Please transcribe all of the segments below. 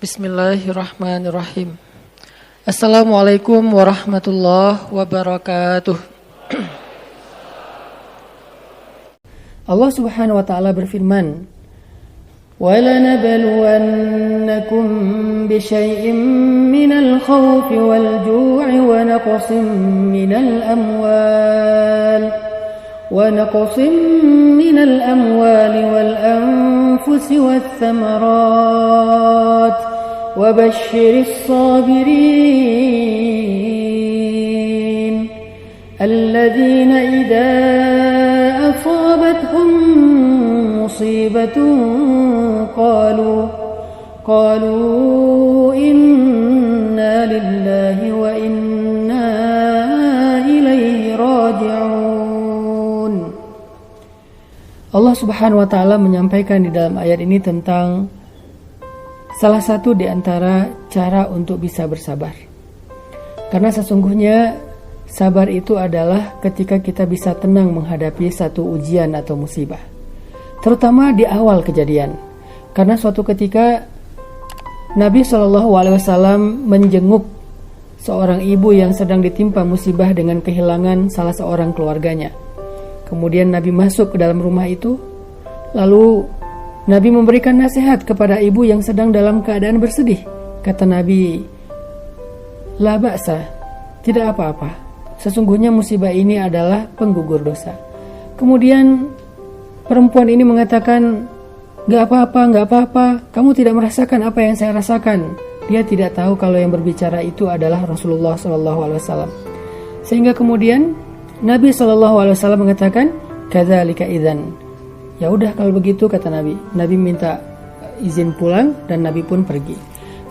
Bismillahirrahmanirrahim. Assalamualaikum warahmatullahi wabarakatuh. Allah Subhanahu wa taala berfirman, وَلَنَبْلُوَنَّكُمْ بِشَيْءٍ مِّنَ الْخَوْفِ وَالْجُوعِ ونقص من الأموال والأنفس والثمرات وبشر الصابرين الذين إذا أصابتهم مصيبة قالوا إنا لله وإنا إليه راجعون. Allah Subhanahu wa taala menyampaikan di dalam ayat ini tentang salah satu di antara cara untuk bisa bersabar. Karena sesungguhnya sabar itu adalah ketika kita bisa tenang menghadapi satu ujian atau musibah. Terutama di awal kejadian. Karena suatu ketika Nabi SAW menjenguk seorang ibu yang sedang ditimpa musibah dengan kehilangan salah seorang keluarganya. Kemudian Nabi masuk ke dalam rumah itu, lalu Nabi memberikan nasihat kepada ibu yang sedang dalam keadaan bersedih. Kata Nabi, "La ba'sa, tidak apa-apa. Sesungguhnya musibah ini adalah penggugur dosa." Kemudian perempuan ini mengatakan, "Gak apa-apa, kamu tidak merasakan apa yang saya rasakan." Dia tidak tahu kalau yang berbicara itu adalah Rasulullah SAW. Sehingga kemudian Nabi SAW mengatakan, "Kadzalika idzan." Ya udah kalau begitu, kata Nabi. Nabi minta izin pulang dan Nabi pun pergi.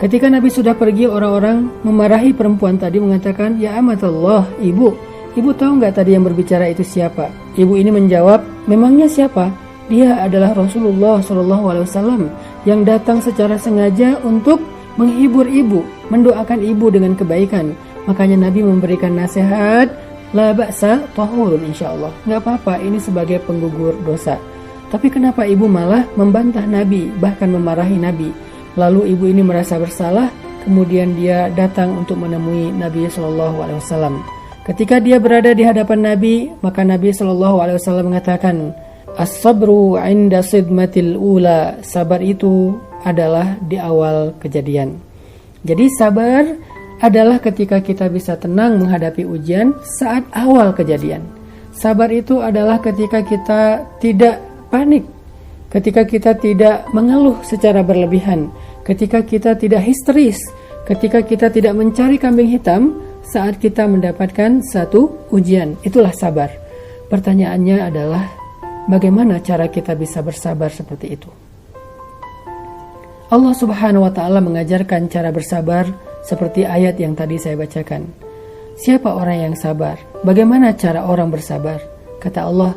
Ketika Nabi sudah pergi, orang-orang memarahi perempuan tadi mengatakan, "Ya amatallah, ibu tahu nggak tadi yang berbicara itu siapa?" Ibu ini menjawab, "Memangnya siapa? Dia adalah Rasulullah SAW yang datang secara sengaja untuk menghibur ibu, mendoakan ibu dengan kebaikan." Makanya Nabi memberikan nasihat, "La ba'sa tahurun insyaallah." Enggak apa-apa, ini sebagai penggugur dosa. Tapi kenapa ibu malah membantah Nabi, bahkan memarahi Nabi? Lalu ibu ini merasa bersalah, kemudian dia datang untuk menemui Nabi SAW. Ketika dia berada di hadapan Nabi, maka Nabi SAW mengatakan, "As-sabru 'inda sidmatil ula." Sabar itu adalah di awal kejadian. Jadi sabar adalah ketika kita bisa tenang menghadapi ujian saat awal kejadian. Sabar itu adalah ketika kita tidak panik, ketika kita tidak mengeluh secara berlebihan, ketika kita tidak histeris, ketika kita tidak mencari kambing hitam saat kita mendapatkan satu ujian. Itulah sabar. Pertanyaannya adalah, bagaimana cara kita bisa bersabar seperti itu? Allah Subhanahu wa taala mengajarkan cara bersabar seperti ayat yang tadi saya bacakan. Siapa orang yang sabar? Bagaimana cara orang bersabar? Kata Allah,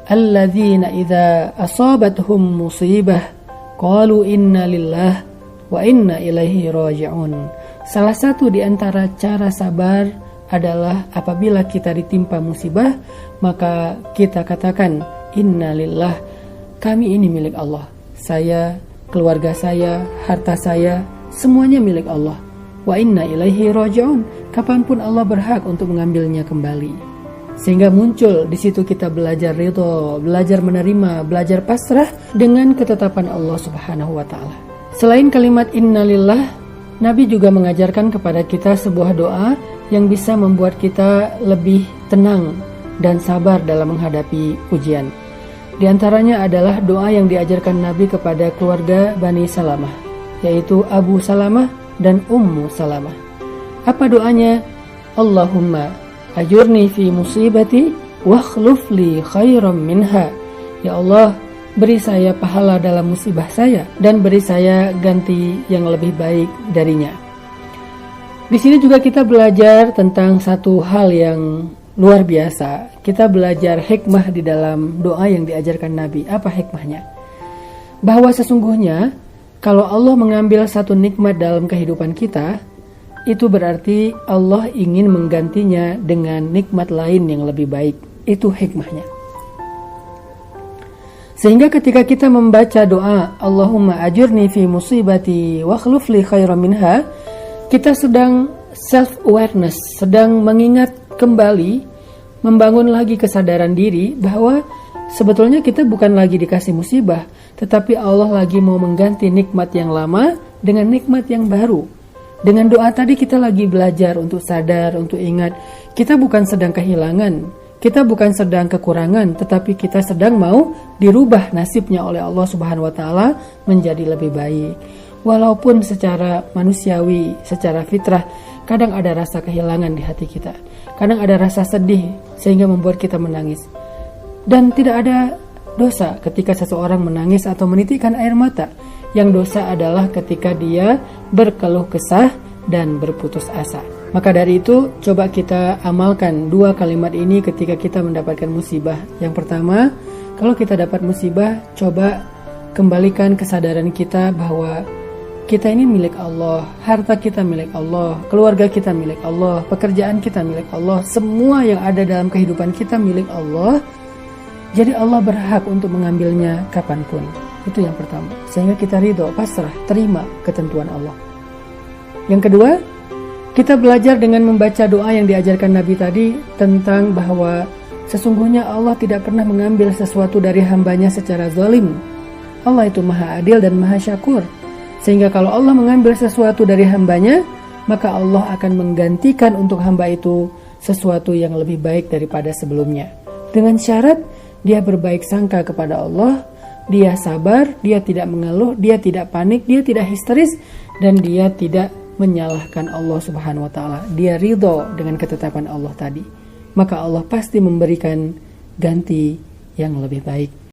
"Alladzina idza asabatuhum musibah qalu inna lillah wa inna ilaihi raji'un." Salah satu di antara cara sabar adalah apabila kita ditimpa musibah, maka kita katakan, "Inna lillah, kami ini milik Allah. Saya, keluarga saya, harta saya, semuanya milik Allah. Wa inna ilaihi raji'un." Kapanpun Allah berhak untuk mengambilnya kembali. Sehingga muncul di situ kita belajar ridho, belajar menerima, belajar pasrah dengan ketetapan Allah Subhanahu wa taala. Selain kalimat innalillah, Nabi juga mengajarkan kepada kita sebuah doa yang bisa membuat kita lebih tenang dan sabar dalam menghadapi ujian. Di antaranya adalah doa yang diajarkan Nabi kepada keluarga Bani Salamah, yaitu Abu Salamah dan Ummu Salamah. Apa doanya? Allahumma ajurni fi musibati wakhluf li khairam minha. Ya Allah, beri saya pahala dalam musibah saya dan beri saya ganti yang lebih baik darinya. Di sini juga kita belajar tentang satu hal yang luar biasa. Kita belajar hikmah di dalam doa yang diajarkan Nabi. Apa hikmahnya? Bahwa sesungguhnya kalau Allah mengambil satu nikmat dalam kehidupan kita, itu berarti Allah ingin menggantinya dengan nikmat lain yang lebih baik. Itu hikmahnya. Sehingga ketika kita membaca doa Allahumma ajurni fi musibati wa akhlif li khairan minha, kita sedang self awareness, sedang mengingat kembali, membangun lagi kesadaran diri bahwa sebetulnya kita bukan lagi dikasih musibah, tetapi Allah lagi mau mengganti nikmat yang lama dengan nikmat yang baru. Dengan doa tadi kita lagi belajar untuk sadar, untuk ingat, kita bukan sedang kehilangan, kita bukan sedang kekurangan, tetapi kita sedang mau dirubah nasibnya oleh Allah Subhanahu wa Ta'ala menjadi lebih baik. Walaupun secara manusiawi, secara fitrah, kadang ada rasa kehilangan di hati kita, kadang ada rasa sedih sehingga membuat kita menangis. Dan tidak ada dosa ketika seseorang menangis atau menitikkan air mata. Yang dosa adalah ketika dia berkeluh kesah dan berputus asa. Maka dari itu, coba kita amalkan 2 kalimat ini ketika kita mendapatkan musibah. Yang pertama, kalau kita dapat musibah, coba kembalikan kesadaran kita bahwa kita ini milik Allah, harta kita milik Allah, keluarga kita milik Allah, pekerjaan kita milik Allah, semua yang ada dalam kehidupan kita milik Allah. Jadi Allah berhak untuk mengambilnya kapanpun. Itu yang pertama. Sehingga kita ridho, pasrah, terima ketentuan Allah. Yang kedua, kita belajar dengan membaca doa yang diajarkan Nabi tadi tentang bahwa sesungguhnya Allah tidak pernah mengambil sesuatu dari hambanya secara zalim. Allah itu maha adil dan maha syakur. Sehingga kalau Allah mengambil sesuatu dari hambanya, maka Allah akan menggantikan untuk hamba itu sesuatu yang lebih baik daripada sebelumnya. Dengan syarat dia berbaik sangka kepada Allah, dia sabar, dia tidak mengeluh, dia tidak panik, dia tidak histeris, dan dia tidak menyalahkan Allah Subhanahu wa Ta'ala. Dia ridho dengan ketetapan Allah tadi. Maka Allah pasti memberikan ganti yang lebih baik.